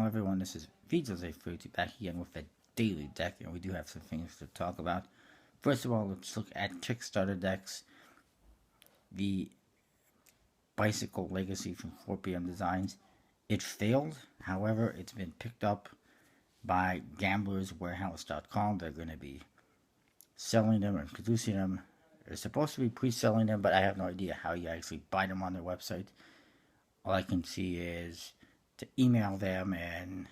everyone, this is VJose42 back again with a daily deck, and we do have some things to talk about. First of all, let's look at Kickstarter decks. The Bicycle Legacy from 4PM Designs. It failed, however, it's been picked up by GamblersWarehouse.com. They're going to be selling them and producing them. They're supposed to be pre-selling them, but I have no idea how you actually buy them on their website. All I can see is to email them, and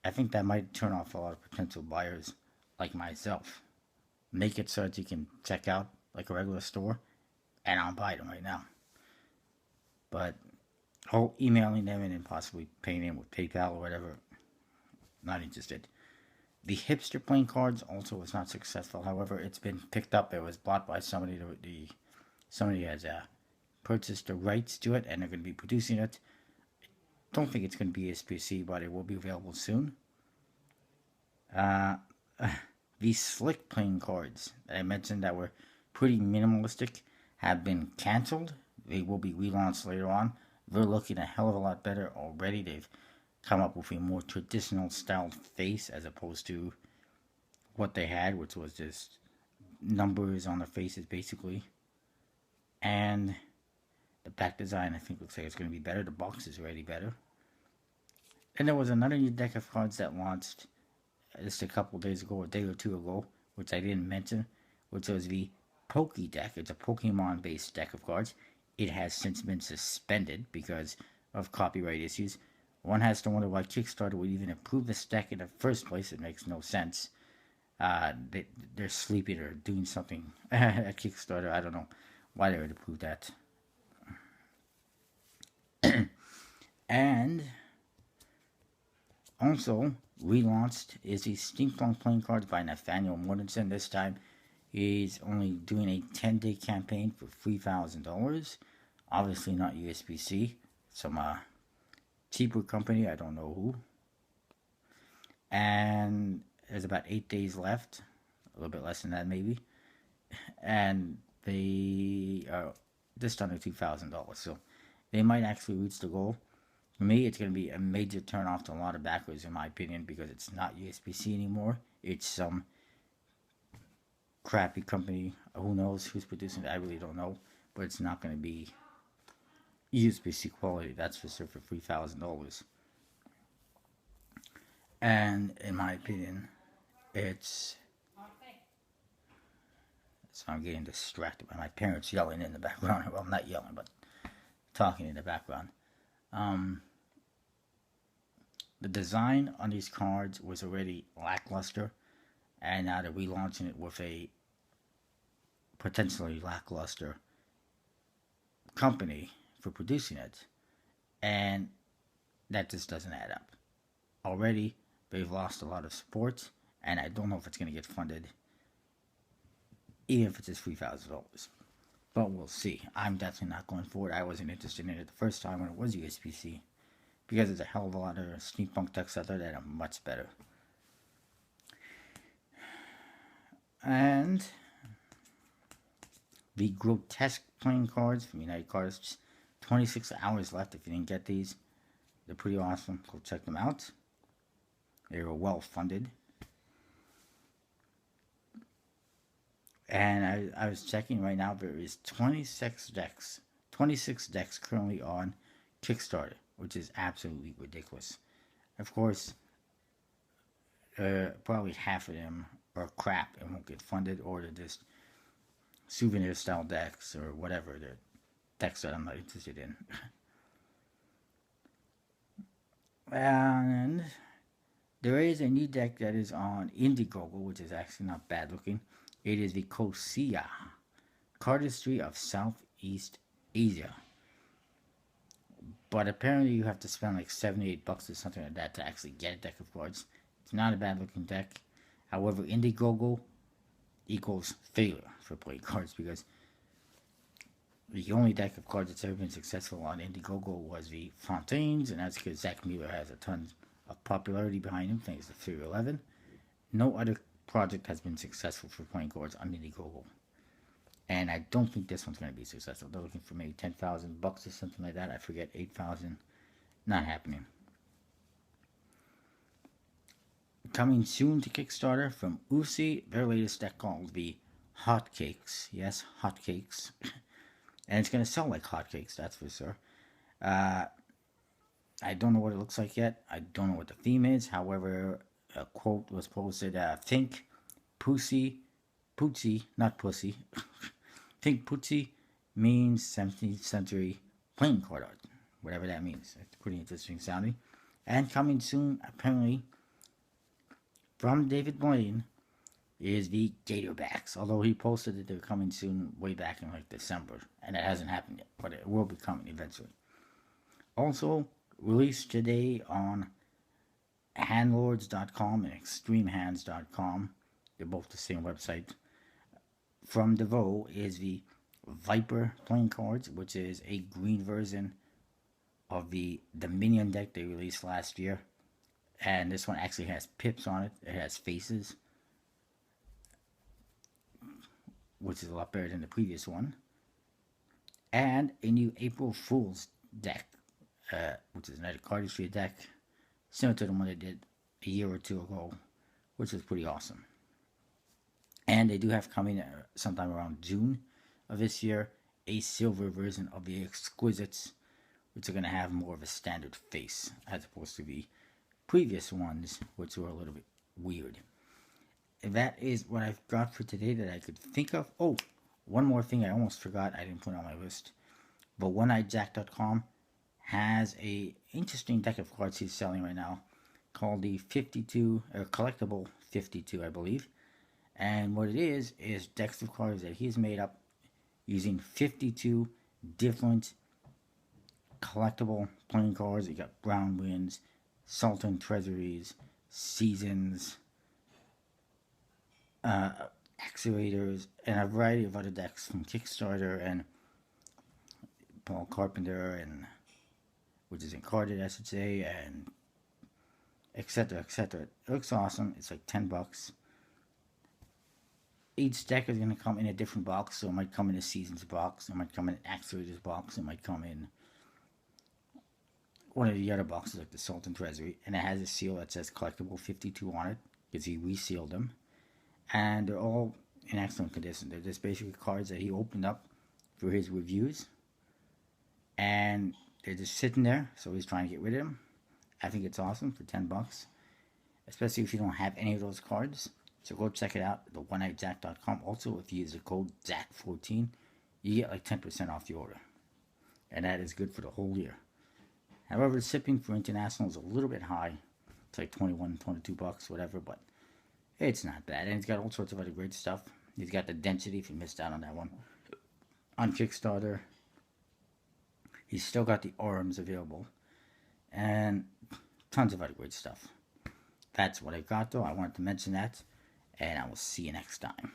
I think that might turn off a lot of potential buyers like myself. Make it so that you can check out like a regular store, and I'll buy them right now. But emailing them and then possibly paying them with PayPal or whatever, not interested. The Hipster playing cards also was not successful. However, it's been picked up. It was bought by somebody. Somebody has purchased the rights to it, and they're going to be producing it. Don't think it's going to be SPC, but it will be available soon. The Slick playing cards that I mentioned that were pretty minimalistic have been cancelled. They will be relaunched later on. They're looking a hell of a lot better already. They've come up with a more traditional styled face as opposed to what they had, which was just numbers on their faces basically. And the back design, I think, looks like it's going to be better. The box is already better. And there was another new deck of cards that launched just a couple days ago, a day or two ago, which I didn't mention, which was the Poke deck. It's a Pokemon-based deck of cards. It has since been suspended because of copyright issues. One has to wonder why Kickstarter would even approve this deck in the first place. It makes no sense. They're sleeping or doing something at Kickstarter. I don't know why they would approve that. And also relaunched is the Steampunk playing cards by Nathaniel Mortensen. This time he's only doing a 10-day campaign for $3,000. Obviously not USPC. Some cheaper company, I don't know who. And there's about 8 days left. A little bit less than that maybe. And they are just under $2,000. So they might actually reach the goal. For me, it's going to be a major turn off to a lot of backers, in my opinion, because it's not USPC anymore. It's some crappy company. Who knows who's producing it? I really don't know. But it's not going to be USPC quality, that's for sure, for $3,000. And in my opinion, it's... So I'm getting distracted by my parents yelling in the background. Well, not yelling, but talking in the background. The design on these cards was already lackluster, and now they're relaunching it with a potentially lackluster company for producing it, and that just doesn't add up. Already, they've lost a lot of support, and I don't know if it's going to get funded, even if it's just $3,000. But we'll see. I'm definitely not going for it. I wasn't interested in it the first time when it was USPC, because there's a hell of a lot of steampunk decks out there that are much better. And the Grotesque playing cards from United Cards, 26 hours left. If you didn't get these, they're pretty awesome. Go check them out. They were well funded. And I was checking right now, there is 26 decks currently on Kickstarter, which is absolutely ridiculous. Of course, probably half of them are crap and won't get funded, or they're just souvenir style decks or whatever. They're decks that I'm not interested in. And there is a new deck that is on Indiegogo, which is actually not bad looking. It is the Kosia Cardistry of Southeast Asia. But apparently you have to spend like $78 or something like that to actually get a deck of cards. It's not a bad looking deck. However, Indiegogo equals failure for playing cards, because the only deck of cards that's ever been successful on Indiegogo was the Fontaines, and that's because Zach Mueller has a ton of popularity behind him thanks to Figure 11. No other project has been successful for playing cards on Indiegogo. And I don't think this one's going to be successful. They're looking for maybe $10,000 or something like that. I forget, 8,000. Not happening. Coming soon to Kickstarter from Usi, their latest deck called the Hotcakes. Yes, Hotcakes. And it's going to sell like hotcakes, that's for sure. I don't know what it looks like yet. I don't know what the theme is. However, a quote was posted, think Pootsie, not pussy. Think Pootsie means 17th century playing card art. Whatever that means. It's pretty interesting sounding. And coming soon, apparently, from David Blaine, is the Gatorbacks. Although he posted that they're coming soon way back in like December. And it hasn't happened yet, but it will be coming eventually. Also, released today on handlords.com and extremehands.com. They're both the same website. From DeVoe is the Viper playing cards, which is a green version of the Dominion deck they released last year. And this one actually has pips on it. It has faces, which is a lot better than the previous one. And a new April Fool's deck, which is another cardistry deck, similar to the one they did a year or two ago, which was pretty awesome. And they do have coming sometime around June of this year a silver version of the Exquisites, which are going to have more of a standard face as opposed to the previous ones, which were a little bit weird. And that is what I've got for today that I could think of. Oh, one more thing I almost forgot I didn't put on my list. But OneEyeJack.com has a interesting deck of cards he's selling right now called the 52, or Collectible 52, I believe. And what it is decks of cards that he's made up using 52 different collectible playing cards. You got Brown Winds, Sultan Treasuries, Seasons, Accelerator's, and a variety of other decks from Kickstarter and Paul Carpenter, and which is Encarded, I should say, and etc. etc. It looks awesome. It's like $10. Each deck is going to come in a different box, so it might come in a Seasons box, it might come in an Accelerator's box, it might come in one of the other boxes like the Sultan Treasury, and it has a seal that says Collectible 52 on it because he resealed them, and they're all in excellent condition. They're just basically cards that he opened up for his reviews, and they're just sitting there, so he's trying to get rid of them. I think it's awesome for $10, especially if you don't have any of those cards. So go check it out, the OneEyeJack.com. Also, if you use the code ZACK14, you get like 10% off the order. And that is good for the whole year. However, the shipping for international is a little bit high. It's like $21, $22, whatever, but it's not bad. And he's got all sorts of other great stuff. He's got the Density, if you missed out on that one, on Kickstarter. He's still got the Arms available. And tons of other great stuff. That's what I got, though. I wanted to mention that. And I will see you next time.